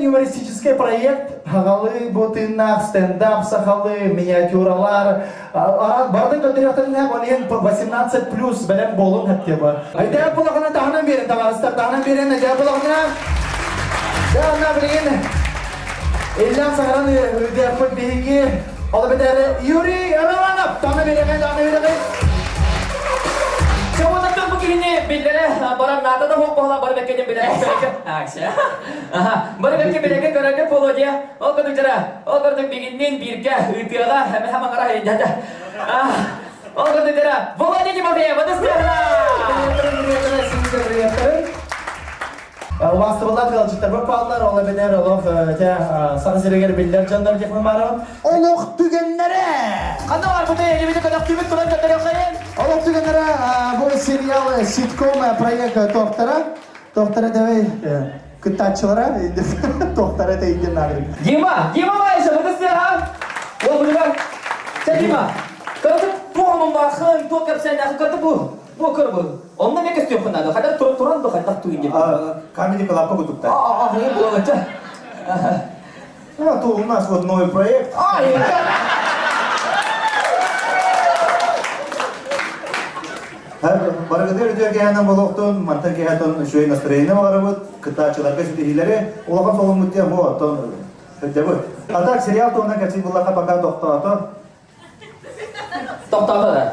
Юмористический проект Хагалы, Бутыннах, стендап, Сахалы, миниатюралар. Барды көтөрөтөннәк олен 18+ белән болун хәттеба. Айда булагына тагынан берин, товарищlar, тагынан берин, айда булагына. Дана берин. Эллән сагран үдәп биги. Ала бедәре Юрий Романов, тагынан берин, тагынан берин. Semuanya begini, bila barang nata dah hokoh barang bekerja bila aksya, barang bekerja kerja follow dia, oh kau cara, oh kau tu begini birka, itu lah, hame hama ngarah ini jaja, oh kau cara, follow dia cuma dia, betul sekali. Вастыбалар кылчыктар бапалар, ола бенер олох сары сирегер билдер жандар деп мамарам. Олох түгеннәре. Кандай бар бу тәйли бит кадак түбит туран кадак кайын. Олох түгеннәре бу сериал ситком проект Тоқтара давай кытачылара инде Тоқтара тейден нагыр. Дима байша betul sekali. Wah betul. Saya Дима. Kalau tu tuang membahas, tuang kapsen aku kata bu. Bu kerbu. Onda ne kestiyor bunda? Kadar turan da kadar tuğun gibi. Comedy Club Кутукта. Ya bu aja. Вот у нас вот новый проект. Баргадыр диyor ki hemen bolokton, mantar ki haton şöyle настроение var bu kıtaçılar kaç dihileri. Olakan solun mutlu bu ton. Hadi bu. Atak serial tona kaçın bullaka paka doktor. Doktorlar da.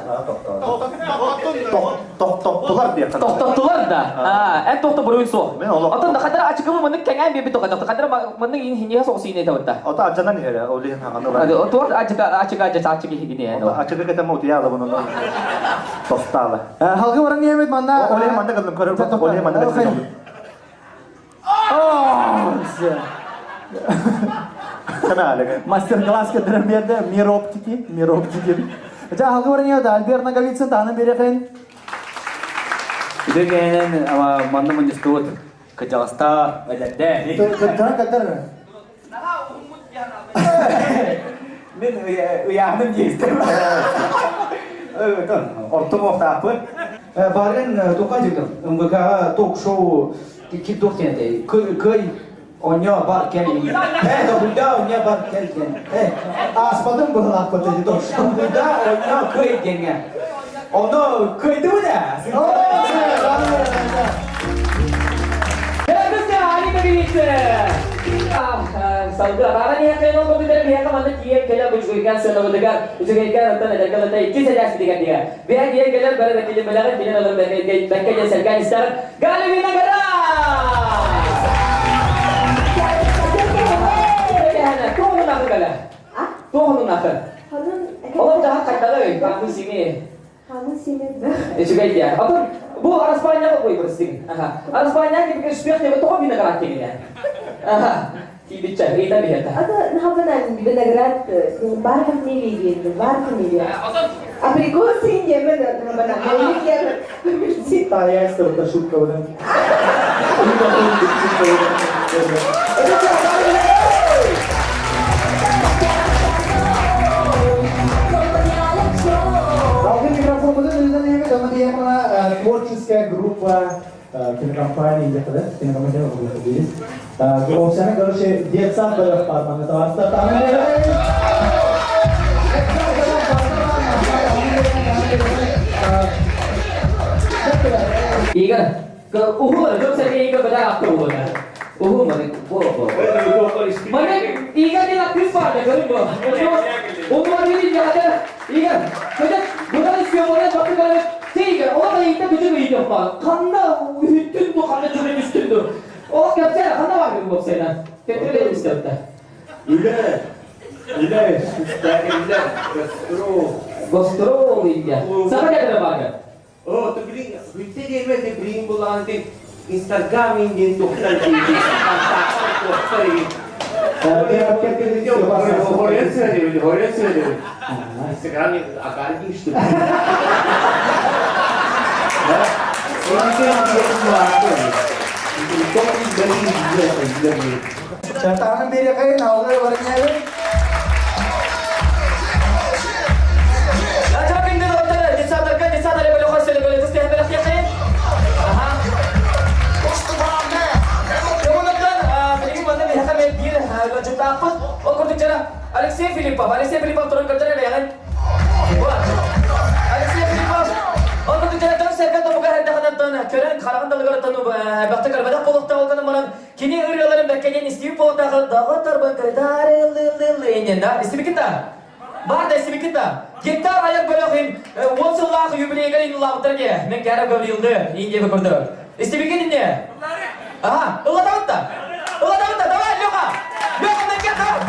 Doktorlar diye. Doktorlar da. En doktor burayı sok. Atın da kadar açık mı mending kengen bir doktor. Kadar mending ini sok sini tahu tak. O da acanan ya, o lihan hangan. Ada o tuh açık ini ya. Açık ketemu dia da bunun. Doktorlar. Halkı orang nimet mana? Oleh mana kadang kerja, oleh mana kerja. Kenal kan? Master class ke dalam dia ada mirop kiki. Aja halkı orang ya da Albert Nagavitsan tanah berikan. Itu kayaknya ama mana menjestut ke Jakarta ada deh. Kadar. Min uyanın geçti. Betul. Ortam apa? Bagian tukar juga. Mereka talk show Kituk ni köy onya bar kelin. Da bunda onya bar kelin. Aspadan bırak patladı talk show. Bunda onya köy genge. Onu köyde mi de? Bagusnya hari begitu. Saudara, karena ni akan orang komputer ni akan mana dia kalau berjualan selalu dengar, berjualan atau ada kalau tak itu saja sedikit dia. Biar dia kalau berada di belakang bila orang bekerja serkan istar, gali di negara. Tuh nak kala? Tuh nak. Orang dah kata lagi, kamu sini. Kamu sini. Juga dia. Apa? Bu orang Spanyol apa ibu bersih? Orang Spanyol kita pikir spiak dia betul di negara ini ya. Tidak cari tapi ya. Atau nampaknya di negara bar family gitu, bar family. Apriko sih ya benar nampaknya. Ini dia si Tanya setelah shoot kau dan. Творческая группа кинокомпании где-то, кинокомпания здесь. Официально, короче, детсад был парман, это вас там. Игорь, jom saya Igor beda apa mana? Mana bo. Mana Igor ni nak kisah dia kali bo. Ini dia ada. Igor, bukan istilah mana tapi kalau Igor, orang itu tujuh Igor pak. Karena hutun tu, karena cuma hutun tu. Oh, kerja, karena apa tu bos saya? Kerja istilah tu. Ile, Gostro India. Siapa dia terbaga? oh, tu bring, kita dia mesti bring bulan di Instagram ini tu kan TV. Oraya söylüyor, oraya söylüyor. Sekarang akan istu. Nanti yang dia sesuatu. Itu dari dia. Tangan beri kain, awalnya warnanya itu. अच्छा बिंदु होता है जिस सादर बड़े खास से बोले तो स्टेज पे रखते हैं हां kemudian begini mana nih kami dia lanjut apa oh kau bicara Alexei Filipov turun kerja ya kan Alexei Filipov oh kau bicara terus saya kata bukan hendak kata keren karangan dalam kata bakta kerja polok tahu kan mana kini uriyaların beklenen istiyor polok tahu terbang dari ini dah istimewa kita Var da ismi kita. Gitar ayak bırakayım. 10 yıllık jubileye gelin lavtırge. Ben kara gavrildi. İyice bakırdı. İstimi gidin ne? Aha. Ulla davut da. Davay loka. Loka ben gel takın.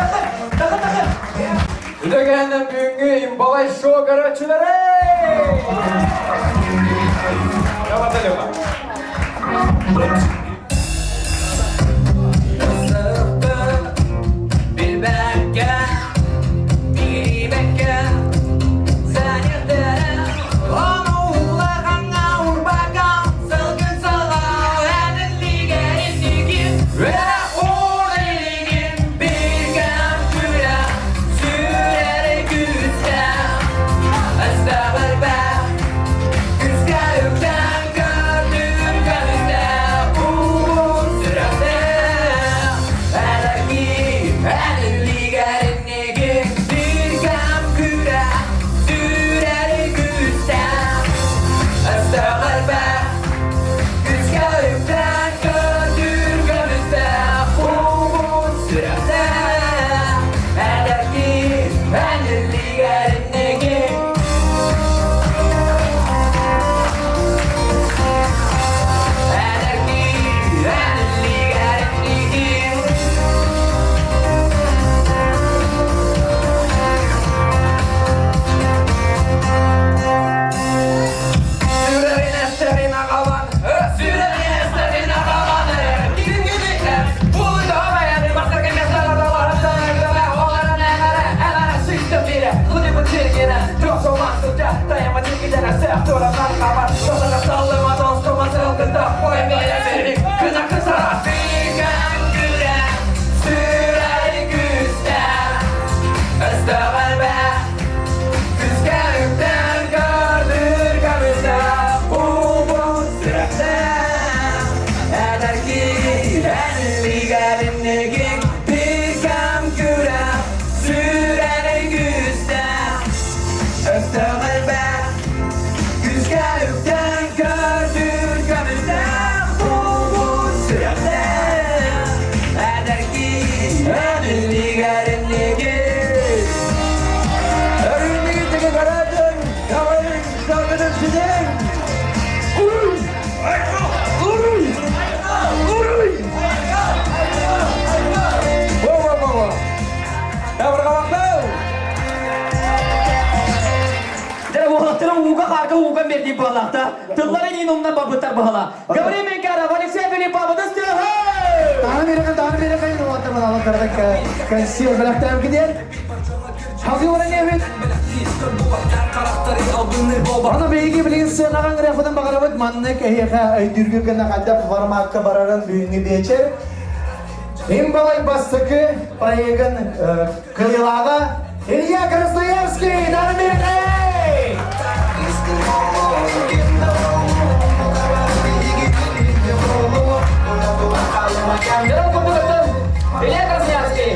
Üdegenden büyüğü imbalay şov garajçıları. Kapat da loka. Uga merdi balakta. Tılları inumdan babıtar bahala. Gavri menkara Alexei Filipov da still hey. Tangan beri kain, awalnya terdekat kasih belakang kemudian. Hadi orangnya evet. Ana beygi bilinse nakan grafadan bakarabat manne kehiya dürgü kena kadap format kabararan büyüğünü geçer. Imbalay bastıkı prayegan kıyılaga Ilya Krasnoyarski tangan beri kain. Dalam pembukaan Ilya Krasnoyarski.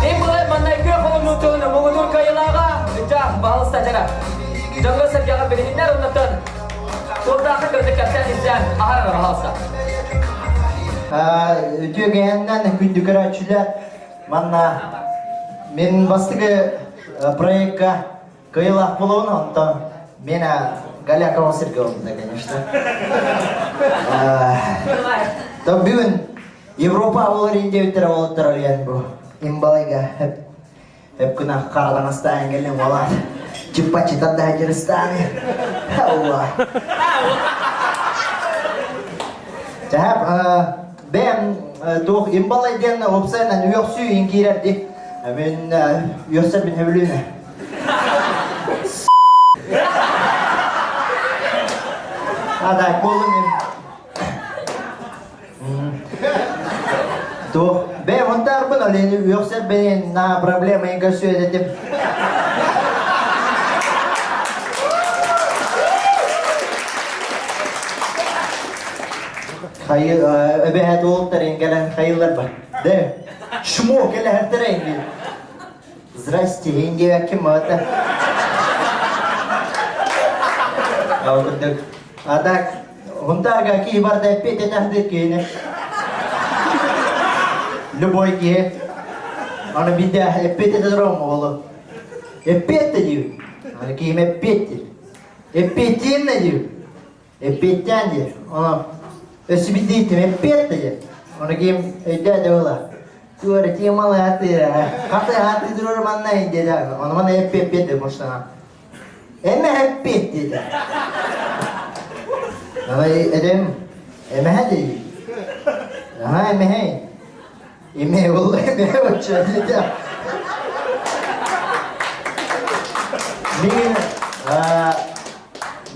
Ini mulai menaiki komunutun mengudur kaylaga. Jah bahas saja. Jangan sekian berhindar untuk Turda akan berdekatan izan ahar bahasa. Ötüyorgen'den gündük araçlar manna men bastığı проектка кыйлах болуunu онтон мен Галякова Сергеевна, конечно. То бүгүн Европа боларынде өтөр болуп турган бу. Имбалайга hep күнә каралаңыстан келген бала. Чипа-чита да жүрстан. Allah. Cahap ben Тух имбалай ден опсайнан уйоксу ингирерди. Мен уйокса бин хевлюне. Ада болун. Тух бе онтар бын олени уйокса бен на проблема инга сөйдетим. Hayır, öbehet oğulların gelen hayırlar var. De, şumu gele her tereyni. Здрасте, инди яким это. Алдык. Адак, онтарга ки барда пете тахдык кene. Любой ки. Аны биде пете дром олу. Пете дию. Аны ки ме пете. Петин дию. Петян дию. Аны Ösibidiydim, hep pettiler. Onu kim ödedi ola. Tuğra timalı hatı, hatı dururum anlayın dedi. Onu bana hep pettiler boşuna. Eme hep pettiler. Ama edem, eme hadi. Aha eme hey. Eme oğlu eme uçağı dedi.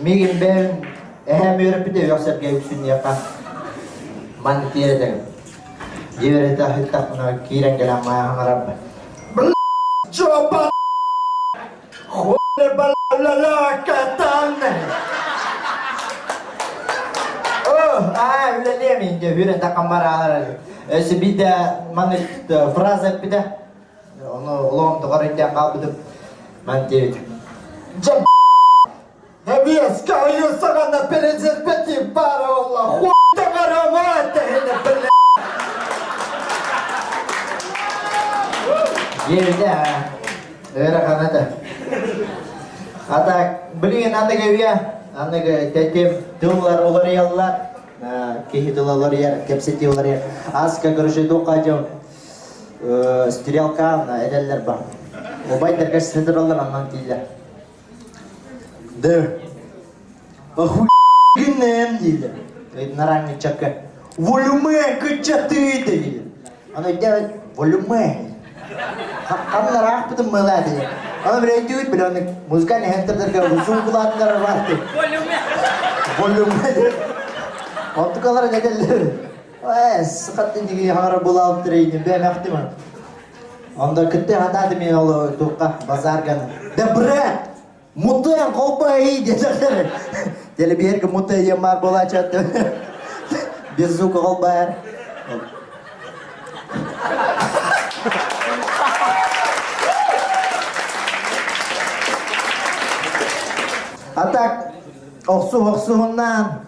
Migin ben ehem yörüp de yoksa gevşün yapar. Man kira deh. Dia dah hitak na kira dalam maya harap. Coba. Khole balala katan. Oh, udah dia min dia hura tak kamera. Sebida man frasa bida. Ono long to kerja kau betul. Man dia. Jab. Habis kau yo sangat perezet peti para Allah. Tamaramata hena bella. Yeda. Era kanada. Ata beliin anda gaya. Anda gaya tetem dolar olar yallar. Kehi dolar yer, kapsiti olar yer. Aska görüşü dokacağım. Stiralka edeller bah. Mobile terkes sedrallar anlam değil. De. Ahu günem değil. Narang cakap volume kecatu itu. Anu dia volume. Kamu narang tu meladi. Anu berarti itu benar musik ni hantar terkau zoom bulan terwati. Volume. Waktu kalau jadi sekat ini harap bulan terini. Ben aktif mana. Anda kita hata demi Allah tukar bazar kan. Dah berat. Mutu yang kau bayi dia cakap. Jadi biar kemudian yang mar bola catu, bisu kau bayar. Atak, oksuhundan,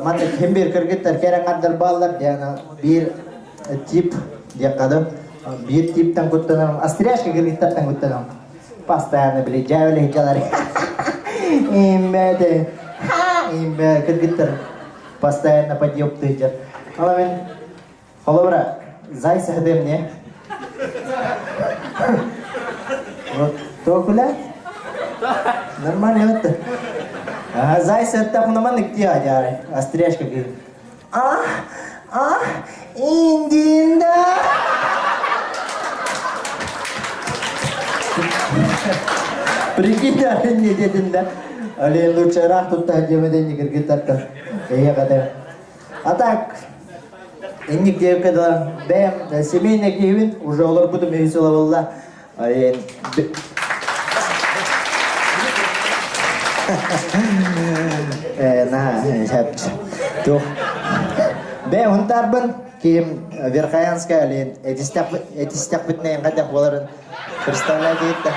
mana kembir kerja terkera ngadar balat dia bir tip dia kadang bir tip tanggutan, astrias kerja tanggutan, pasta yang beli jauh leh jalan. Imbede. Imbe kergitter постоянно подъёб тычер. Kalau bra, zai sehdem ne? Tuh kula? Нормально это. Zai sehta pun nama nikti aja, astrias kagil. Indinda. Prikita ini dia dinda. Alih lu cerah tu tahu macam ni kerja tak. Iya kata. Atak. Ini dia kata bem. Semi ni kihwin. Уже olur budu mevzulah Allah. Alih. Nah, siap. Tu. Bem huntar ben kim verkayan sekali. Etistak betna yang kata walau представляет это.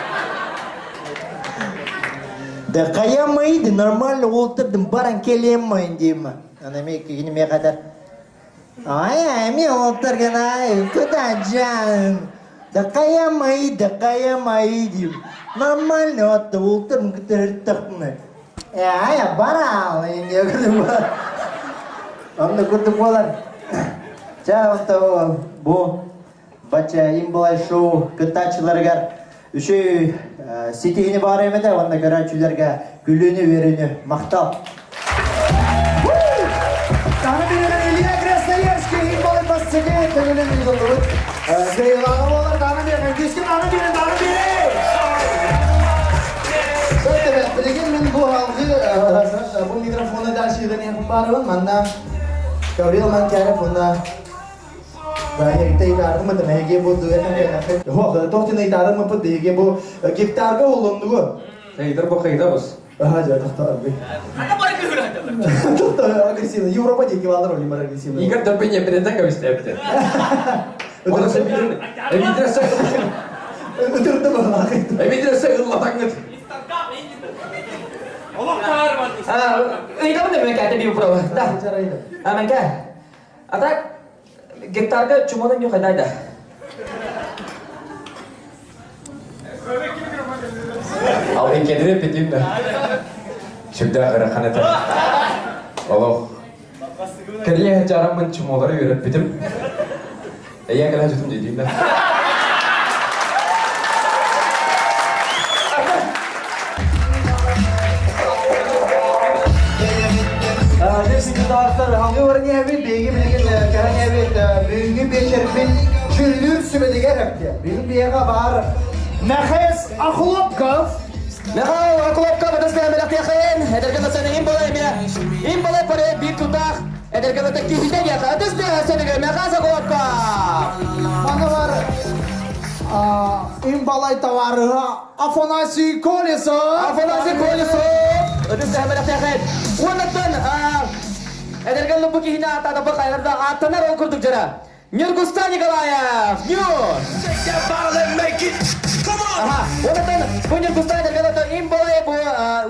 Да кая мои, да нормально олтырдым, баран келем моин деймін. Ана мен кегіне мен қатар. Ай, мен олтырген ай, куда жан? Да кая мои деймін. Нормально отты олтырдым күтір тұқтымы. Ай, барал, мен не күрдім бар. Амды күрдім болар. Чағылты бұл бача имбалай шоу күттачыларғар. Үші сетейіне бар емеді, онда көрәчілерге күліні веріні мақтал. Тағы берген Илья Красноярский имбалай Çekil, temelin bir yolu. Zeylanı olar, tanı bir, diskin tanı bir. Evet, bilgin men bu halkı, bu mikrofonu da şeyden yapıp barın, manda Gabriel man kere bunda. Ben işte idarım mı ne bu duetten gelen. Ho, tohtin idarım mı bu diye bu gitar ga olundu bu. Kaydır bu kayda bas. Aha jadi abi. Ana bari kırıldı. Çok da agresif. Europa diye kivalar oli mar agresif. İger de penye birden gaviste yaptı. Onu seviyorum. Evidre say. Ötürdü bana. Evidre say Allah tanget. Ini kamu nih kata di pro. Dah. Cara itu. Aman kan? Atak gitar ke cuma dan juga dah. Awak kendine petim dah. Sudah kerana tu. Allah. Kerja cara mencemoohları öğretmedim. Iya kalau jutum jadi dah. Neyse arkadaşlar hangi varın evi bilgi bilgin karen evi büyüğü beşerfin küllür sübede yaptı. Benim bir yere var. Nefes aklopkov. Nah, aku lapka pada saya melak yakin. Eder kata sana imbalai pada bir tutak. Eder kata kita dia kata saya sana melak aku lapka. Bana var. İmbalay tavarı afonasi kolesi. Afonasi kolesi. Eder saya melak yakin. Wanatan eder kata lupa kihina ata dapat kaya dah atana orang kurduk jara. Nyurgustani Galayev. News. Aha, wanatan punya gustani eder kata imbalai bu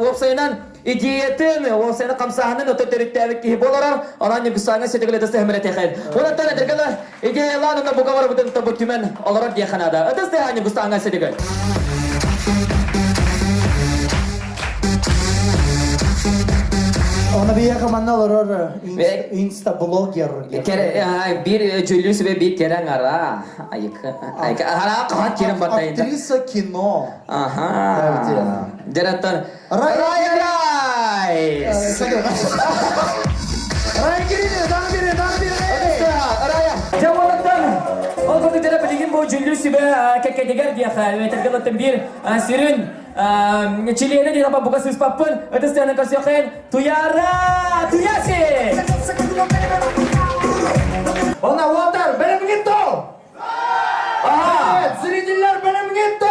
website-nan idiyetin website-na kamsahanan atau terik-terik kihibolarar ananya gustani setegala eder saya melak yakin. Wanatan eder kata idiyelan na buka war betul dokumen olarak dia Kanada. Eder saya hanya gustani setegala. Ona bir yakamanlar olur. Insta blogger. Bir Julius ve bir Kerem ara. Ayık. Hala kahat Kerem batayında. Aktrisa kino. Aha. Evet ya. Direktör. Ray. Ray. Ray girin, dan biri. Raya. Jawabatan. Olgu tidak pentingin bu Julius ve kekedigar dia khal. Ve tergalat bir sirun. Chilena di tempat buka sis papun. Atas dia nak kasihkan Tuyasi. Ona water benim gitu. Aha. Evet, sürücüler benim gitu.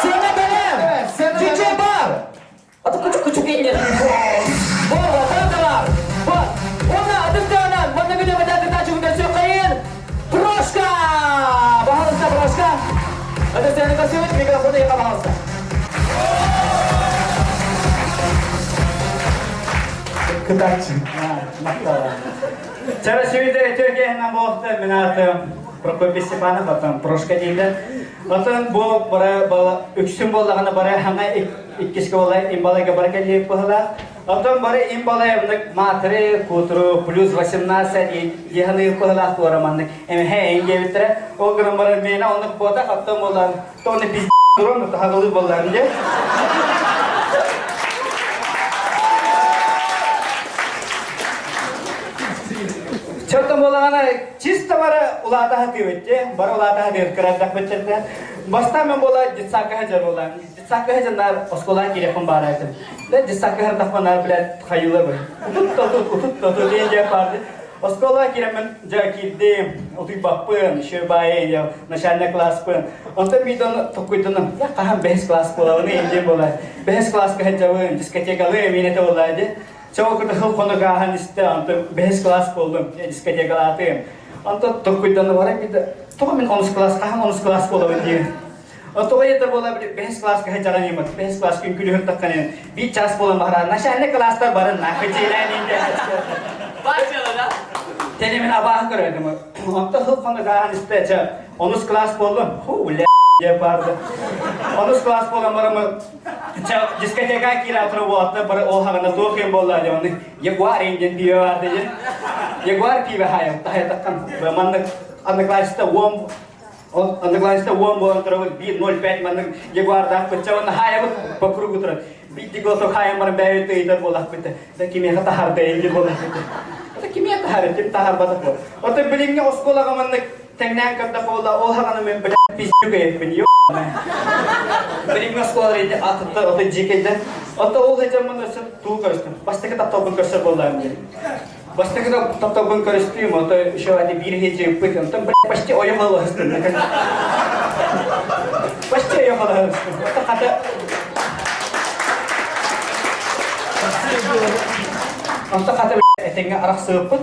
Sena benim. Evet, Sena Cici benim. bar. Atau kucuk-kucuk ini. Bor, tantar. Bor. Ona atas dia nak. Mana kita kita cuma kasihkan. Proska. Baharsa Proska. Atas dia nak kasihkan mikrofon yang baharsa. Kıdaçı. Вчера сегодня Türkiye hem oldu minatı Prokopy Stepanov atan Proşka deydi. Atan bu bara üçsün bolağına bara hana ikkiski olay imbalayga bara kelip bola. Atan bara imbalayımlık matri kutru plus 18 yehani bola toramanlık. Hem he engevitre o gün bara mena onluk boda atan bolan. Tonu biz durum da hagalı bolan diye. Çöktüm olana çista bara ulata hati vetti. Bara ulata hati kıradak vetti. Basta men bola jitsaka hajar olan. Jitsaka hajarlar oskola telefon baraydı. Ne jitsaka har tafanar bile khayılar var. Tut diye pardı. Oskola kiremen jakiddim. Otu bappın, şöbaye ya. Naşanne klas pın. Onta bidon tokuydunum. Ya kaham behes klas bola onu ince bola. Behes klas kahajavın. Diskatya galı emine de olaydı. Çok da hıl konu gahan iste antı behes klas buldum. Diskatya galatım. Antı tokuydunum var bir de. Tokamin 10 klas kaham 10 klas bola diye. Antı o yeter bola bir behes klas kahajaran yemek. Behes klas gün külühür takkanın. Bir ças bola mahra. Naşanne klaslar barın nakıcıyla ninde. Başlayalım. Telemin abah gördüm. Antı hıl konu gahan iste. 10 klas buldum. Hule yapardı. 10 klas buldum var mı? Diskoteka kira oturup bara o hagana tokim bolla yani Jaguar engine piye vardı ya. Jaguar piye hayal takkan mandık anlıklaşta anlıklaşta bu oturup bir 05 mandık Jaguar da pecahun hayal bakuru gutur bir digo to hayal mar bayet ider bolla bitti. Da kimi kata harda engine bolla bitti. Da kimi hareket tahar batak bu. Oto bilingnya oskola kamanlık teknen kapta kola ol hakanı men bırak pislik yapın yok. Bilingnya oskola reyde atıtta oto jikede. Oto ol hecaman nasıl tuğ karıştım. Başta kitap topun karışır bolayım dedi. Başta kitap topun karıştırayım oto şu hadi bir hece yapıp oto bırak başta oyun halı hastım. Başta oyun halı hastım. Oto kata Untuk kata etengah arah seput.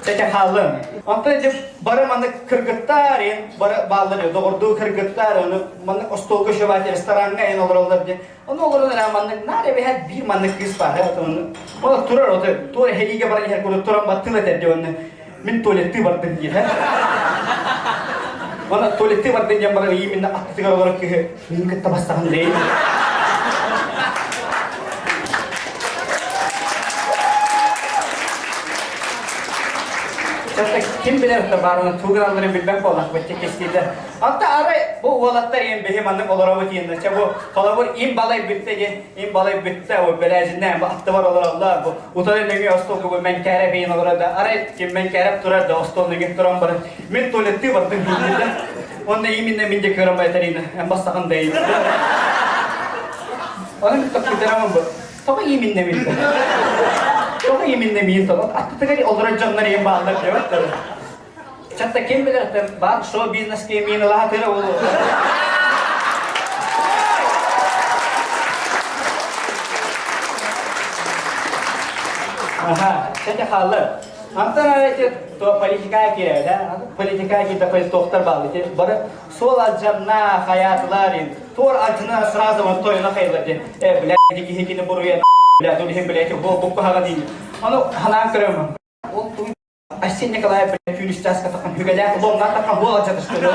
Cek halım. Untuk je bara mana kırgıtlar, bara balları doğru kırgıtlar onu mana ostolga şövalye restoranga en olurlar je. Onu olurlar mana nare behat bir mana kız var ya onu. Onu turar o tur heliga bara her kuru turam batıla dedi onu. Min tuvaleti var dedi ya. Mana tuvaleti var dedi bara iyi minna attı gara ki min kita basahan değil. Kim bilir tabarını tuğralarını bilmem kolak bacı kestiğinde. Hatta ara bu oğlatlar yem behim annem olara batıyında. Bu kalabur im balay bitti im balay bitti o belazinden bu attı var olur Allah bu utanın negi ostol gibi men kere beyin olur da ara kim men kere turar da ostol negi turan bara min tuvaleti vardı bildiğinde. Onda iminle mince körama terine en basakan değil. Onun bir takdiramam bu. Tabii iminle mince. Çok iminle mince. Attı tıkari olur canlar yem bağlar diyor. Çatta kim bilir bak show business ke min lah tera wo aha çatta halı antara itu to politika kira da politika kita pes doktor bağlı ki bara sol aljanna hayatlarin tor ajna sразу on toyna kayladı bile diki hekini buruya bile dolu hem bile ki bu haga değil onu hanan kırım o Asin Nikolay Pülistas katakan hügelen lomlar takkan bu alacak işte.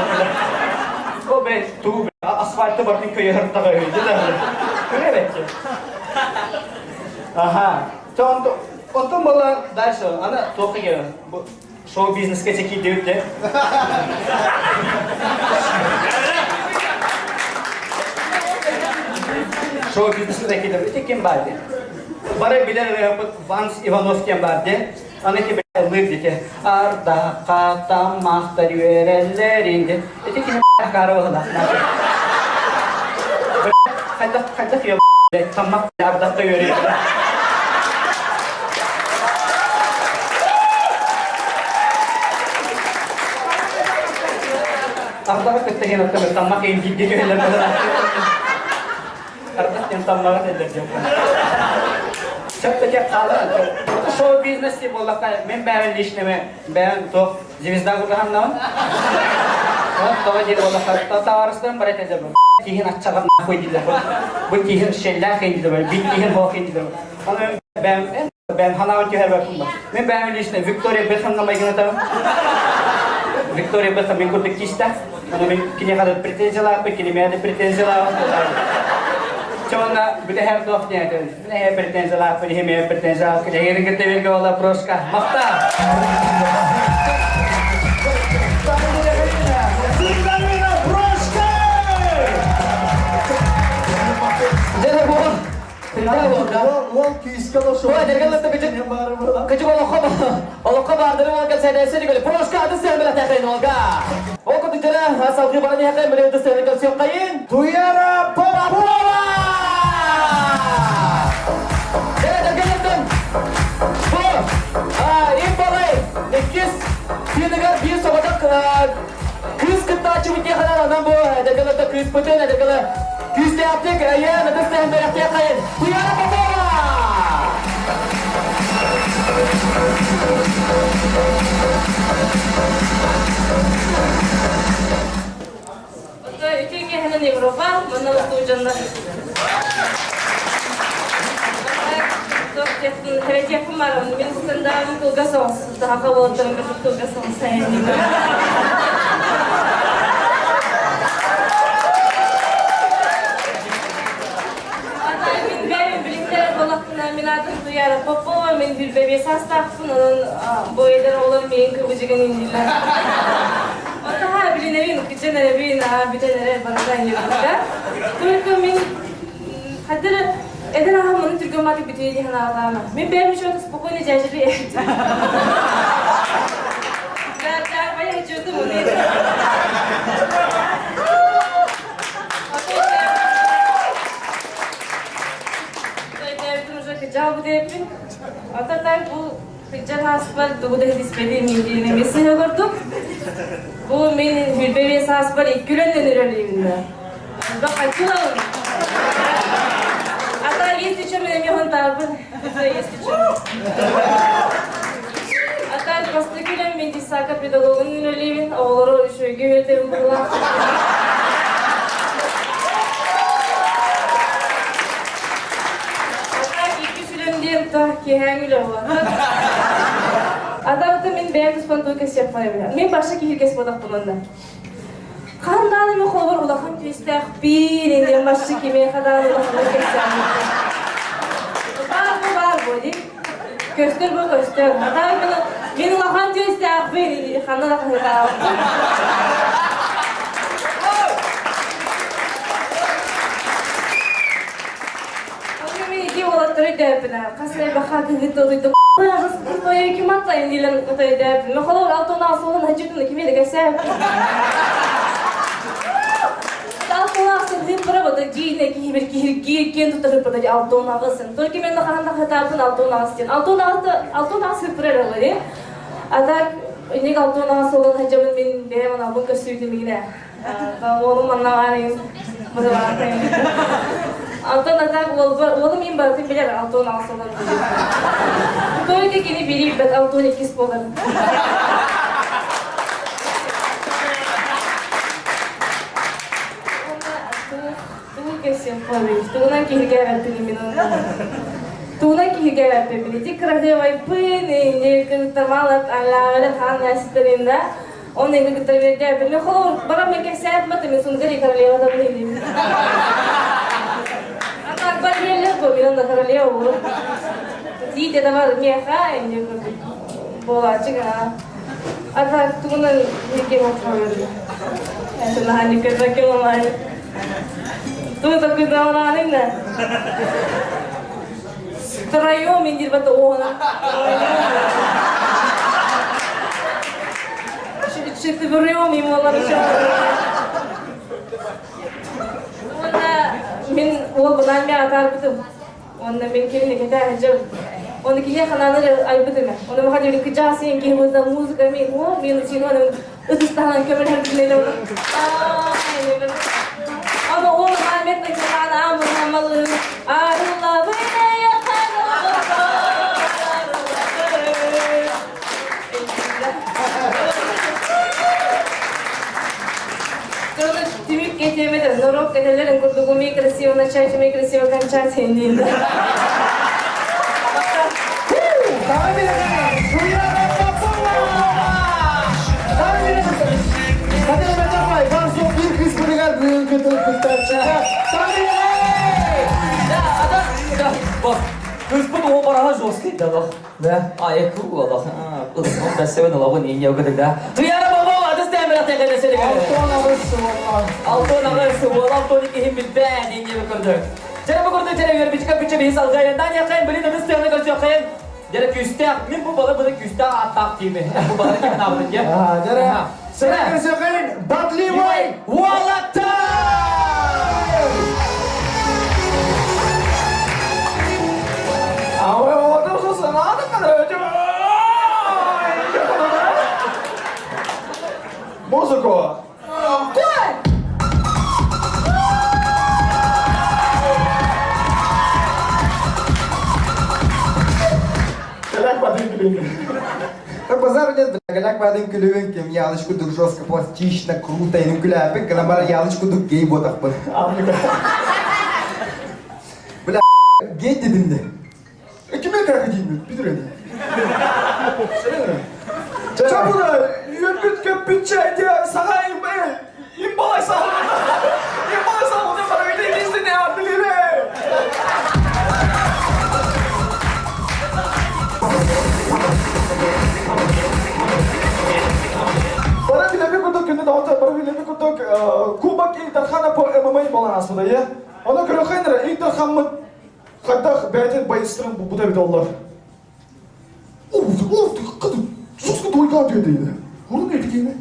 O be tuğ asfaltı bakın köye hırtta öyle de. Öyle belki. Aha. Tonto otom bala ders ana toku gel. Bu show business ke çeki diyor de. Show business ke de kim vardı? Bara bilir Vance Ivanov kim vardı? Ana ki Lirdi arda kata mahtar verellerinde. Eti ki karavala. Kayda diyor tamak arda da yürüyor. Arda ketehin atı tamak en ciddi şeyler kadar. Arda yang tamak eder diyor. Çok da kalır. Show business ki bolla ka men ben işleme ben to звезда gurhan nam. O to je bolla ka ta arastan bare te jab. Kihin acha kar na koy dilla. Bu kihin şeyler kendi de bir kihin ho kendi de. Onu ben hanavan ki her bakım. Men ben işleme Victoria Beckham namay gina Victoria Beckham ko tekista. Onu men kini kadar pretensiyalar pe kini me pretensiyalar. Cuma bila her doftnya itu, bila her pretensiyalar pe hem her pretensiyalar ke herin ke tevil ke wala proska. Makta. Jadi bu. Wal kiskala show. Wah, jadi kalau kecil kalau kabar dari warga saya sini kalau proska ada saya bela teh nolga. Oh, kau tu cara asal kibarnya kan bela itu saya kalau siap kain. Tuyara Papua. Bir sobadak kız kıta çubuk yakalanan adam bu. Ada kalau kız putih, ada kalau kız teaptek, ya, ada sen berak tiakain. Tuyara Papua. Itu yang hanya Eropa, mana waktu janda. Hari dia kemarin, min sendal tugas os, dah kau tengah tugas os saya ni. Ada min gaya birlikte dolaktan min adı duyar, Papua min bir bebek hasta, bu eder olan min kıvıcıgan indiler. Hatta bilinevin, küçüğüne bir tane barıdan yürüdüler. Çünkü min Hatta eden ahamını Türkmenlik bitiyor diye hanağına. Ben benim şu anda spokojno cahili. Ben bayağı içiyordum onu. Ben уже качал бы а то так Пиджак хаспар дугуда хиспеди миндине месине гордук. Бу мен хүлбебе хаспар иккүлөннөн өрөлүйүн. Бак ачылам. Ата есть чем мен мехон тарбын. Есть чем. Ата постыкылем мен дисака педагогун өрөлүйүн. Олоро үшөйгө өтөм була. Adamda men beğenmiş bandı kes yapmayabilirim. Men başka kihir kes bodak bulanda. Kandalı mı kovur ulakam tüystek bir indiğim başka kime kadar ulakam kes yapmayabilirim. Var bu değil. Göster bu göster. Adamda men ulakam tüystek bir indiğim kandalı kadar. Kasih bakal gitu. Saya kimat lain di dalam kata dia. Kalau orang tua nak soal hajat tu kimi dekat saya. Tahu tu nak sendiri berapa tu gini kihir tu terus pada orang tua nak sen. Tu kimi nak hendak kata pun orang tua nak sen. Orang tua nak super lah ni. Ada ini orang tua nak soal hajat min dia mana pun kesui tu mina. Kalau orang mana lain macam apa? Altın atak oğlum in baktım bilir altın alsalar. Böyle de gene biri bet altın ikisi olur. Tu kesin falan. Tu nak kihir yaptın minum. Tu nak kihir yaptın bile. Dikkatli vay pene ne kırtamalat Allah'ın hangisinde. Onun ne kadar verdi. Ne olur bana mekese yapmadım. Sundari karalıyor da bileyim. Akbar gelir bu bir anda karalıyor bu. Dide de var miyaka ince bola çıkar. Ata tuğundan hike oturuyor. Esa hani kerja olmaz. Tu tak kerja orang ni. Terayo mindir batu ona. Şimdi vuruyor muyum onları şu an? Min o bulan bir atar bitim. Onda min kimi kita hajam. Onda kiye kanalları ay bitim. Onda mah jadi kejasin ki buat musik kami. Oh min sini onda itu tahan kami harus nilai. Ama o Ahmet de kana amalı. Allah beni Timik getirmedi. Norok kedelerin kurduğu mikrosiyon açar, mikrosiyon kançar senin. Kız bu doğum bana joski dah. Dah, ayah ku Allah. Kız ben seven lawan ini ya kadang. Tu ya baba, ada stamina tak ada sedih. Altın ağır sıvı, altın kihim bilben ini ya kadang. Jadi bu kadar jadi biar bicara bicara hisal gaya. Tanya kain beli nanti stamina kerja kain. Jadi küstek, min bu bala bala küstek atak kimi. Bu bala kimi nama dia? Jadi saya kerja kain Badli Way Walata. Awal waktu susah ada kan aja. Musuko. Kuat. Galak badin gülüyor. Так базар нет, galak badin gülüyor ki yanlış kuduk жестко, пластично, круто, и гуляет, когда yanlış kuduk gay bodak bu. Bla gay dedim de. Kime karar edeyim bir dur hadi. Çabuk yürüt köpük çaydı sahayım ben. İmbalay sahayım. İmbalay sahayım bana bir de izle ne yaptın be. Bana bile bir kuduk günde dağıtı. Bana bile bir kuduk kubak iyi tarhana po MMA bolan aslında ya. Ona göre kaynara ilk de hamı kadar beyler bayıstırın bu da bir dollar. Of kadın sus ki doyga diyor dedi. Onu ne diyeyim?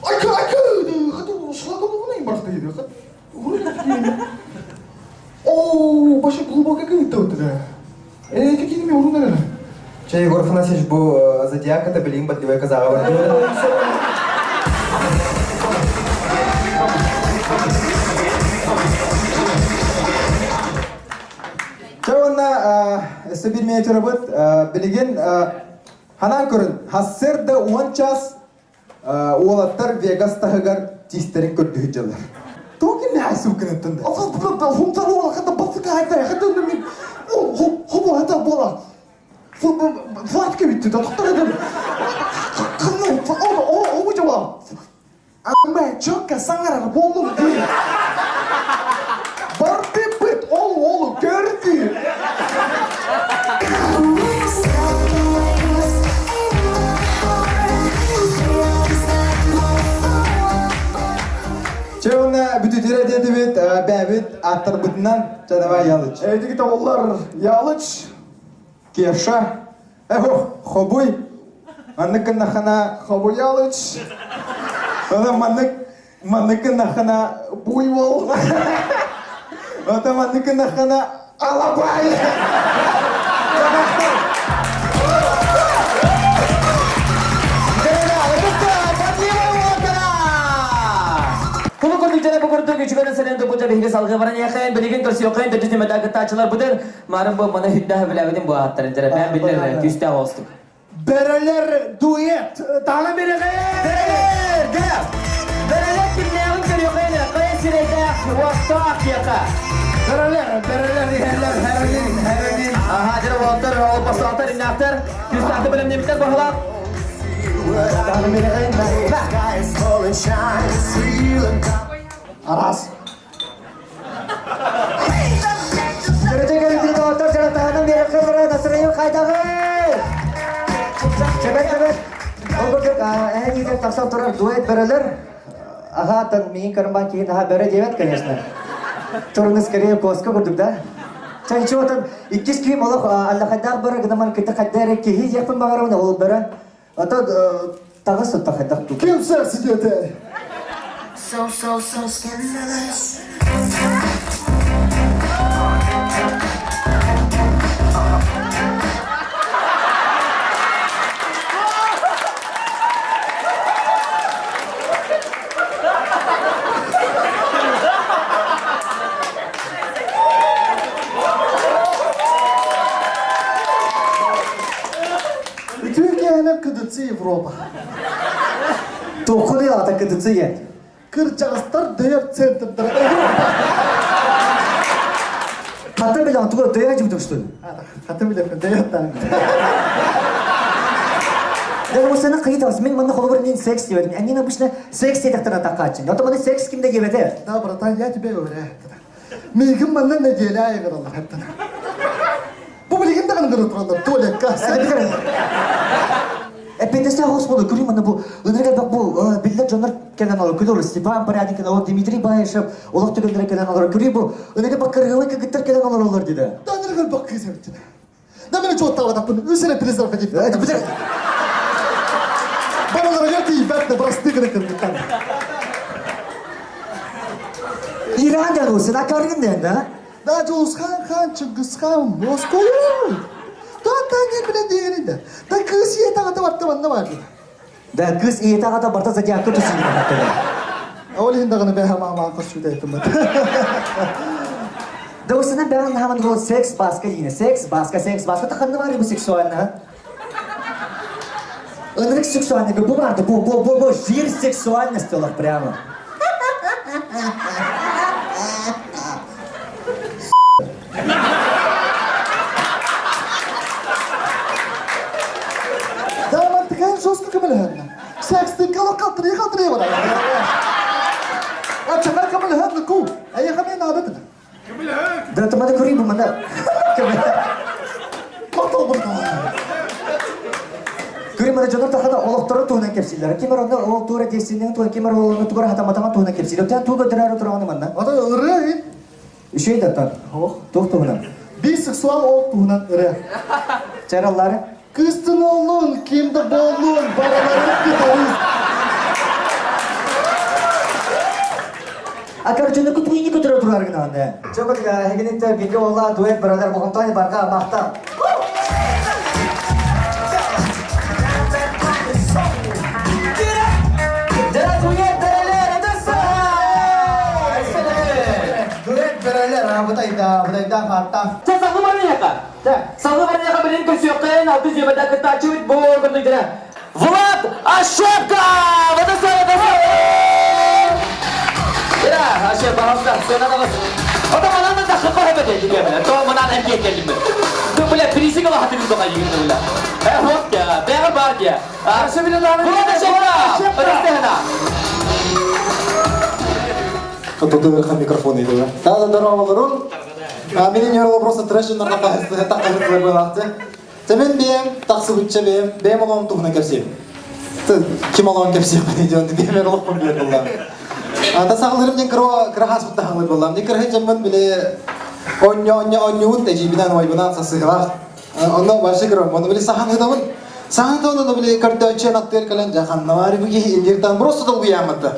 Ay kadın şlaga mı neyim bak dedi. Onu ne diyeyim? Oo başı глубоко gitti ötede. Diyeyim ya onu ne? Чей Егор Афанасьевич был зодиак, это Белим подливая казава. Чаванна эсэбир миниатюра быт билеген ханан көрүн хассерда 10 час уолаттар Вегастагар тистерин көрдү жылдар. Токи не хайсукын тынды. Афа bu humtar ola kadar basık hayta kadar min hobo hata bola. Flat gibi tuttu. Tuttu. Kanı o cevap. Ama çok kasangara bolum değil. Bardı bit oğlu gördü. Чаванна бүтүтүрө деди бит, бәбит аттар бутунан чадава ялыч. Evdeki tavuklar yalıç. Кевша, хобуй, маннык нахана Hava yalıç. Ода маннык нахана Buйvol. Ода маннык нахана алабай. Bunu konuşacağına bu kurduğu küçüklerin senin de bunca bir salgı var. Yakayın, bilgin kursu yokayın, dördüncü medakı taçılar budur. Marım bu bana hüddah bilemedim bu hatların. Ben bilirim, küstah olsun. Bereler duet. Tane biri Bereler, gel. Bereler kimliğin görüyor kayın. Kayın sireyde vakta akyaka. Bereler heroin. Aha, canım Walter, ol bası altar, inni aktar. Küstahı bilim nemikler bahala. Tane biri Aras. Gerçekten bir doktor sana tahanım bir kızlara nasırayım kaydağı. Evet. O bakık en iyi taksan turar duet bereler. Aha tan mihin karımban ki daha bere evet конечно. Turunuz kariye koska kurduk da. Çay çoğutan ikis kim olur Allah kadar bere gıdaman kita kadar ki hiç yapın bakarım ol bere. Ata tağı sutta kadar tu. Kim sensin diyor de. So scandalous. Türkiye'nin kıdısı Avrupa. Tokulu ya ta kıdısı yet. Kırcağızlar değer center'dır. Hatta bile antuğa döyacım dostum. Hatı bile değer tanrı. Ya bu sana kayıt olsun. Ben bana kollarının seks diyordum. Yani yine bu işte seks yedekten takacın. Ya da bana seks kimde gebede? Daha bratan ya gibi öyle. Mülküm bana ne diye layık alır hep. Bu bilgin de kanı kırıtırlar. Tuvalet kahse. Pendes'te hoş bulduk. Göreyim bana bu. Önere bak bu. Billah canlar kelen alır. Kudurur. Stipan Paryadin kelen alır. Dimitri Bayeshab. Olak tükenlere kelen alır. Göreyim bu. Önere bak kırgıvay kıgıtlar kelen alır olur dedi. Tanrı gel bak kızım. Ne beni çok tavada bunu. Üsene prezerv edip. Bana da gel ki ben de bastı kırıkırdı. İran'dan olsun. Akargın den de. Daha Cuzkan Çıngız Khan Moskova. Daha bile değerinde. Da kız yetağı vardı bana vardı. Da kız iyi takata barta saja akı tusun gibi hakkında. Öyle hindagını ben hemen akıl suda ettim. Da o sana ben hemen bu seks baska yine. Seks baska takanda var ya bu seksualna. Önürük seksualna bu vardı. Bu жир сексуальность олах прямо. Damat tıkan şoska kımılı. Sekstin kalı katırıyor var. Açıklar kımılı hırlı ku. Ayı kımılı nadatın. Da temada kuri bu mana. Katal burada. Kuri mana da canım takada olukları tuğuna kepsiler. Kimler onlar oluk tuğra kepsilerini tuğuna kimler oluk tuğra hatamatama tuğuna kepsiler. Sen tuğga dirar oturanı manna. O da ırı. Şey de tan. Tuğ tuğuna. Biseksual ol tuğunan ırı. Çaralları. Kıstın oğlun, kimde bolun, baraları gidiyoruz. Akar cunda kutu ini kutu oturar gına anda. Coba ya hegin te bilgi ola duet beraber bohong tani barka mahta. Duet beraler ha, betayda kata. Sa sa mana ya ka? Sa mana ya ka bilin ko siya kaya na tuh siya kita cuit bor betul tidak? Vlad Ashevka, betul betul. Ya, Ashev bahasa sana da bas. O da mana da kapı hep dedi dia bilang. Tuh mana ada dia jadi. Tuh boleh berisi kalau hati itu kayak gitu bilang. Hot ya, berapa dia? Ashev bilang Vlad Ashevka, betul tidak? Кто-то верхом микрофона идет, да? Да, здорово, Ларун. Менің ералы просто трэш жинарға тақырып болақты. Темен бем, тақсы бұтча бем олауын тұғына кәпсем. Кем олауын кәпсем бәдейден, бем ералық бұл білет болам. Тасағылырым ден кірағас бұтта қаңлы болам. Ден кірген жамын біле онья ұт әжейбінен ойбынан сасығырақ. Онда баршы кірім, оны біле саған ұдамын. Саған ұдамын біле картуачен аттер кәлен жақанна бар, бүге елдерден просто дұл бұямыды.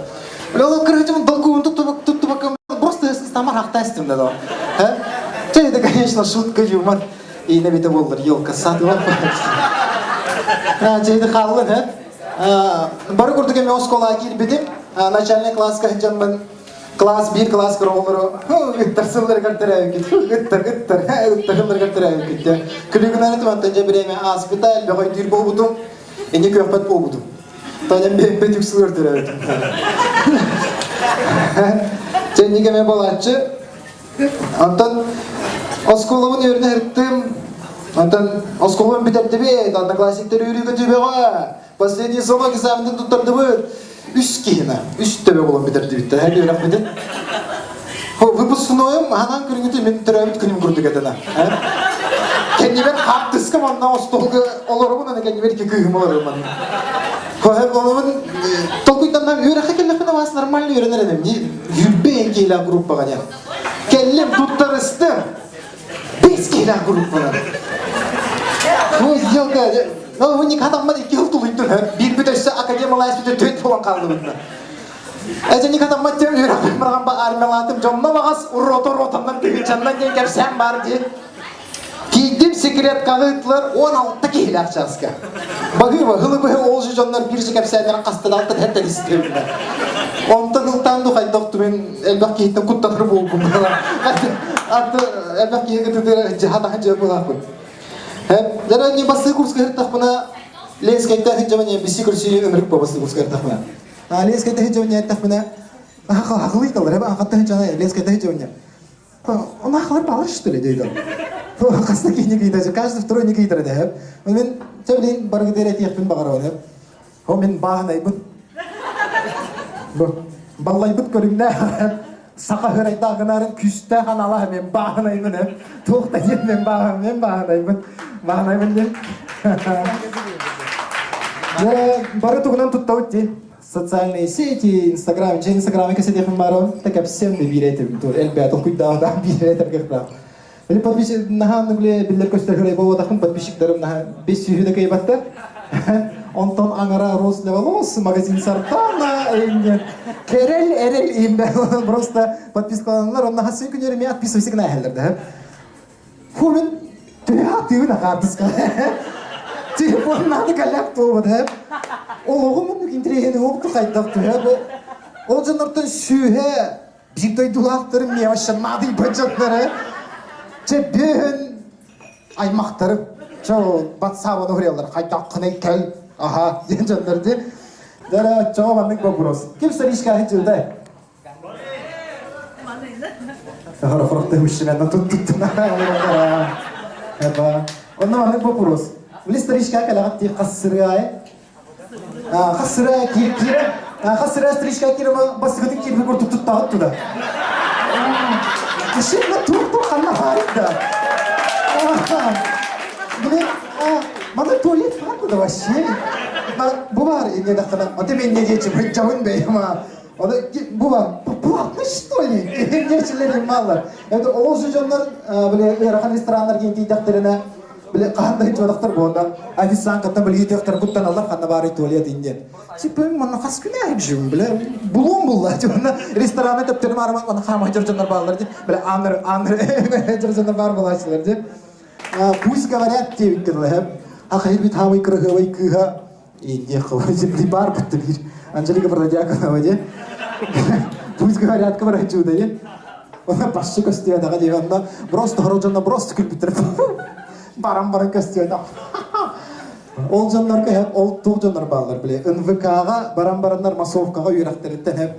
Лёла короче, долгую тут просто стамар ахтастым да. Это, конечно, шутка юмор. И на виду был елка садова. Жейді қалын, бары көрдіге мен оскола келбедім. Начальный классқа жамын. Класс 1, класс кұролыры. Үттір сылдыр кәртірәу кетті. Үттір кәртірәу кетті. Күлігін әнетім аттан жабіреме аспиталь, бәғай дүйр бол бұдым. Эне көппәт бол бұдым. Таня бет үксілер түрәуді. Sen nigeme bolatçı. Antan oskolumun yerine herttim. Antan oskolumun bitirdi be. Antan klasikleri yürüyü götübe var. Последний сомак examinden tutturdu bu. Üst kihine. Üst töbe olan bitirdi bitti. Her bir rahmetin. Выпускноем, анан күрүнгүтү мен төрөбүт күнүм курдук этена. Кеннибер каптыскым анна остолга олорумун ана кеннибер ки күйүм олорумун. Хойп олорумун толкуйдандан үйрөкө келеппин авас нормально үйрөнөр элем. Юрбен кейла группага жа. Келлем туттарысты. 5 кейла группага. Ой, елка. Ну, вы никогда мали ки ылтулуйдун. Бир бүтөсө академиялайс бүтө төт болгон калды. Әжені қадам маттем үйрақпен бұрған ба армелатым жомна бағас уротаннан түйіншаннан ден кәпсән бар ден. Кейдім секрет қағытлар 16 кейл ақшасқа. Бағы ба, ғылы бұғы олжы жонлар бірші кәпсәндерін қастыда алтын әттен істемді. Онтан ұлтанды қайдоқты мен әлбәқ кейттен құттатыр болғым. Атты әлбәқ кейгі түдері жахатаған жау болақпын. Жара не басы курсқа хырттақпына ленскайттан хинжаман бесі күрсейін өмірік ба басы курсқа хырттақпына. Ленскайда хиджауня тахмина. Ахлый калар, ахатта хиджана ленскайда хиджауня. Он ахлар балар что ли дейдо. Касна кини кида, каждый второй не кида да. Мен тәблин баргадер этиякпин багарабын. Мен баанайбын. Баллайбын көрүмдө. Сака хырайда гынарын күстө ханалар мен баанайбын. Токта ден мен баанайбын. Баанайбын ден. Бары тугунан туттаутти. Социальные сети, Инстаграм, Инстаграме кассеты хмарон, так всем добирайте, то эльбят, он куда да бирайте как прав. Или подписчик нахан гле биллер костер хлеб вот ахун подписчик даром на без сюда кай батта. Он тон ангара рос левелос, магазин Сартана, Керел, Эрел им просто подписалар, он на хасин күнер ми отписывайся на хелдер, да. Фумен, ты на картыска. Телефон надо галяп туып, да. Олығым интерегені оқты қайдақ тұр. Ол жаныртын сүйе, бігдай дұлақтырым не ашын мадый бәджаттары. Бен аймақтары, батсабаны ғыриялар, қайдақ қынай кәл, аха, ден жанларды. Дәрі жауабанның вопрос. Кем старичка хиджілді? Хара фрахты үшінен тұттына. Оннан вопрос. Вли старичка кәліғат тек қасыры Хасыра кир. Хасыра стричка кирма басгытын кирби көртүп туттагыт туда. Ишинна тур ханна харда. Блин, мана туалет факу да вообще. Bu var ne dakika. Ate ben ne diyeceğim? Hiç cevap beyim ha. O da bu var. Платно что ли? Нечелерин малlar. Это олжу жондар биле ярахан ресторандар ген тийтектерине биле кандай жодоктор болда. Официант катта биле тийтектер куттан алар кана бары туалет инден. Типа мана хас күнә ибжим биле. Булун булла. Жона рестораны тептерим арма ана хама жондар баллар ди. Биле андыр жондар бар булачылар ди. Пусть говорят тийтерлер. Ахир бит хавай крыгавай кыга. Инде хавай бит бар бит. Анжелика Бродякова ди. Пусть говорят, к врачу, да и? Он пошли костюм, да, где он, просто хороженно, просто кульпитер. Барам костюм, да. Ол жандар ка, ол туг жандар балдар, биле. НВК-га барам-барандар массовкага үйрәктерден хеп.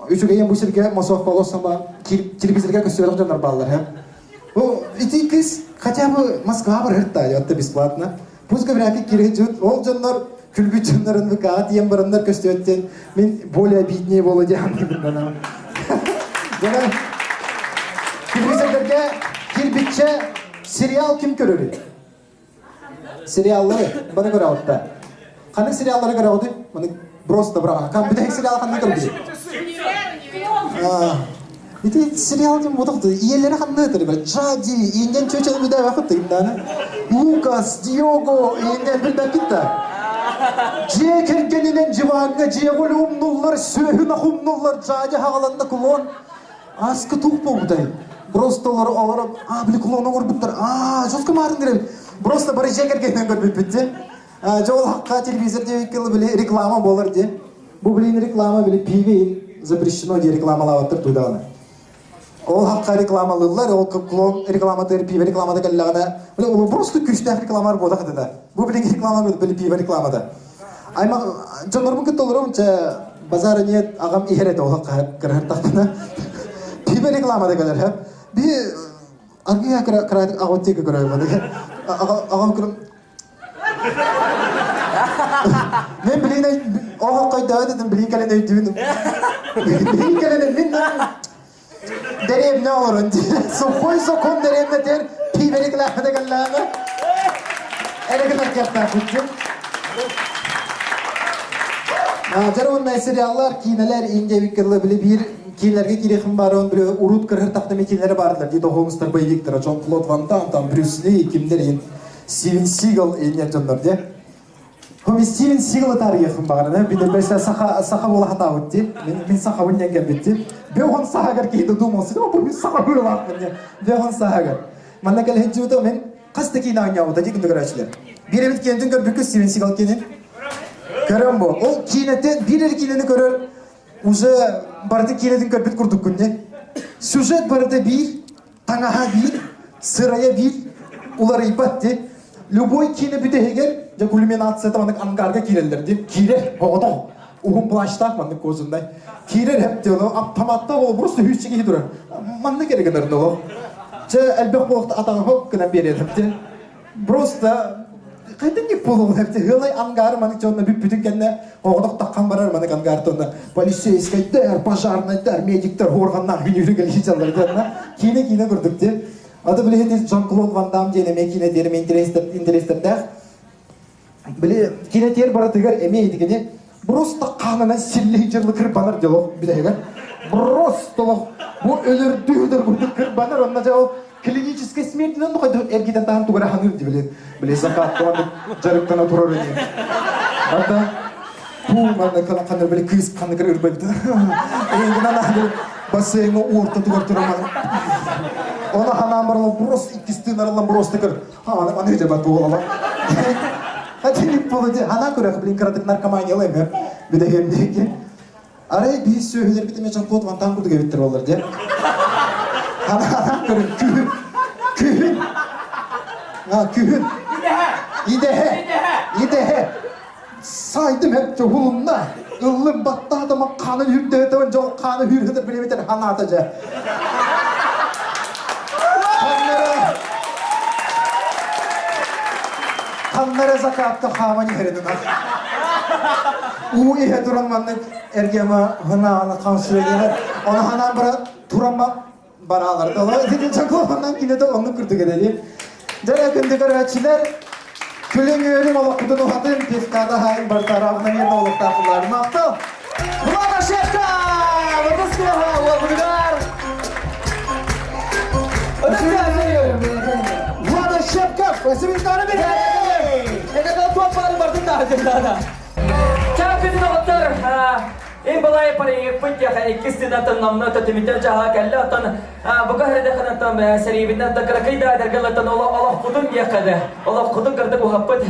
Үчүгә ем бусырга массовкага сама телевизорга костюм жандар балдар хеп. О, эти кыз хотя бы Москва барырта, это бесплатно. Пусть говорят, кирежут, ол жандар Külbü canların ve kağıt yem barınlar köstüyetten ben böyle bitneye olacağım gibi bana. Yani televizörlerde kirbitçe serial kim görür? Serialları bana göre altta. Hangi seriallara göre oldu? Bana prosta brava. Kan bir de serial hangi görür? İşte serial kim oldu? İyileri hangi görür? Böyle Jadi, İnden çocuğun bir de vakit imdanı. Lucas, Diogo, İnden bir de gitti. Ciye kerkeninin civarına ciye golü umnullar, söhüne humnullar, cadı hağalarında kulon. Askı tuğ boğday. Brostaları alarım, bile kulonu orbutlar. Joska marın direm. Brosta bari ciye kerkeninden görüp bitti. Jol hakka televizor diye ikili bile reklama bolar diye. Bu bilin reklama bile piveyin запрещено diye reklamalar tuydağına. Ol hakka reklamalılar, ol klon reklamatları pive reklamada kellağına. Böyle olu prosto küçte reklamalar boğda kadar. Bu bilin reklamalar böyle pive reklamada. Ayma canlarımın kötü olur ama bazara niyet ağam ihret ol hakka kırhır tahtına. Pive reklamada kadar hep. Bir argıya kıraydık ağam teki kırayım bana. Ağam kırım. Ben bilin o hakka davet edin bilin kalene ödüğünüm. Bilin kalene bilin. Derem ne olur önce? Sokoi sokon derem ne der? Pive reklamada kellağına. Ene kadar kaptan kuttum. Jarun seriallar kineler ince fikirli bile bir kinelerge kirehim baron bir urut kırhır takdim kineleri barlar. Diye Holmes'tar bayıktır. Jean-Claude Van Damme, Bruce Lee kimler in Steven Seagal ince canlar diye. Hem Steven Seagal'ı tarihim bağırına. Bir de mesela saha bola hata etti. Ben saha bunyan gelbitti. Ben on saha gar ki de dumasın ama ben saha böyle var diye. Ben on saha gar. Manla gel heccu da ben kastaki nanya o da diye göreçler. Bir evit kendin gör bükü Steven Seagal kenin. Karambo. O kinete bir kineni görür. Uza barda kinetin körpet kurduk kunde. Süjet barda bir, tanaha bir, sıraya bir, uları ipattı. Любой kine bir de heger, ja kulminat mandık angarga kirelerdi. Kire, hoda. Uhum plaştak mandık kozunday. Kire hep diyor, aptamatta o burası hüsçeki hidur. Mandık gerekenler de o. Ja elbek bu vakti atan hop kına bir hepti. Burası Kaydan ki pulu hepti. Hılay angar mandık çoğunla bütün kendine hoğdak takkan barar mandık angar tonda. Polisiye der, pajarna der, medikler, horganlar, günürü gelişi çalar derna. Kine kurduk diye. Adı bile hedi Jean-Claude Van Damme diye kine derim interesler der. Bile kine diğer bara tıgar emeğiydi ki Prosta kanına silli hicirli kırbanır diyor bir de hemen. Prosta bu ölürdüğüdür bu kırbanır onunla cevap. Клиническая смерть, ну, хоть эргиден там тугара ханыр ди биле закат тоны жарыктан турар эди. Ата пу мана кана каныр биле кыз каныр үрбөйт. Эйгина нагы бассейн орта тугар турар. Она ханам барлы брос икистин аралан брос текер. Ана же бат болала. Хатинип болду. Ана көрөк билин кыратык наркомания эме. Биде хемдеки. Арай биз сөйлөр битеме Jean-Claude Van Damme курдуга биттер болор же. Ana körün kühün. Kühün. İdehe. Saydım hep çoğulumda. Illım battı adama kanı hürdü. Önce o kanı hürdü bile biter hana atacak. Kanlara zakatta havani heredin. U ihe duranmanlık ergeme hana kansı edilir. Ona hana bırak duranmak baralar da var. Dedi Jean-Claude Van Damme yine de onu kurduk edelim. Jara gündü görevçiler Külüngörüm olakudun uhatın teskada hayın bir tarafına yerine olakta kullarım. Maqtal. Vlada Şefka! Vladislavha, Vladimir! Vlada Şefka! Спасибо, tanrı bir. Ne kadar top var bardın da hacımda. Çabuk doktor. En balay parayı pıtya ikisi de tanımlı tatimiter caha kelle atan bu kadar da kanatan seribinden de krakayda dergalatan Allah kudun yakada. Allah kudun kardı bu hapat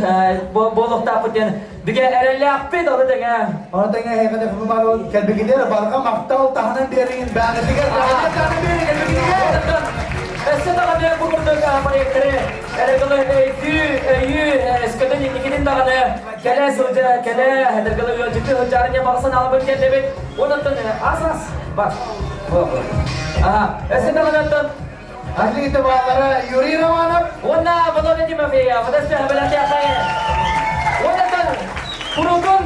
bolok tapıtyan. Dige erelle akpet alı denge. Ona tengah hemen yapımlar kelbi gider balka maktal tahanan derin ben diğer tahanan derin kelbi gider. Esse da kadar bu kurda parayı kere. Ergalı eskiden ikinin daha ne kele soja kele dergalı yolcu hocarnya baksana alberken debet. Ondan asas bak. Aha, esse da kadar Asli kita bağlara yuri ramanap. Ona balo ne dime ya, padahal habelatnya kaya. Ona kurutun,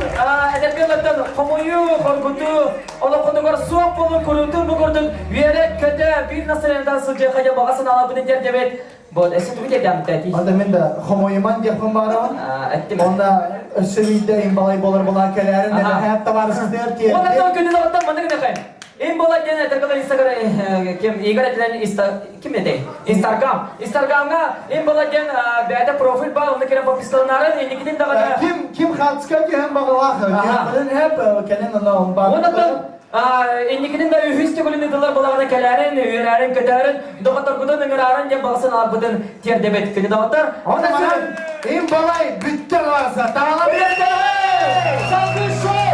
edebiyattan kamuyu korkutu, Allah konular suap bulun kurutun bu kurutun. Viyerek kötü bir nasıl enden sıcak kaya baksana alberken debet. Bod eset bir de tadi. Ada menda homoyman yapım bağıran. Ettim. Onda ösevide imbalay bolar bolar kelerin de hayatta var sizler ki. Ondan günü zaten bana ne kayın? En bola gene terkala Instagram kim igaretilen kim ne dey? Instagram'a en bola gene beyde profil bağ onu kere pakistanların en gidin daga. Kim hatska ki hem bağlar. Bunun hep kelen ona bağlar. Ondan en gidin de ühüste kulüne dolar bolağına kelerin, üyelerin kötülerin doktor kudan ömürlerin ya baksın albudun tiyer debet kedi doktor. Ondan imbalay bitti varsa dağla bir de. Salgın show.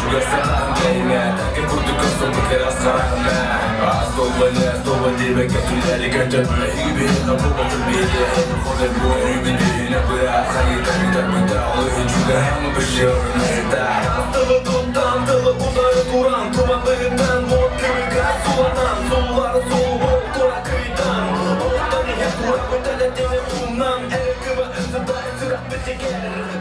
Juga senang kayaknya Tapi kutu kesel berkira sekarang Asal di bagian tu dari kerja Hibi kamu berbeda Kau gue Hibi nak berat Saya tak minta oleh juga yang bersyukur Nesta Telah tuntan Telah udara kurang Tumanlarından Mot kerikan Sulanan Sular sulur Kurang keritan Ortani yang kurang Bertanda dengan umam Keba sedang Serah berceker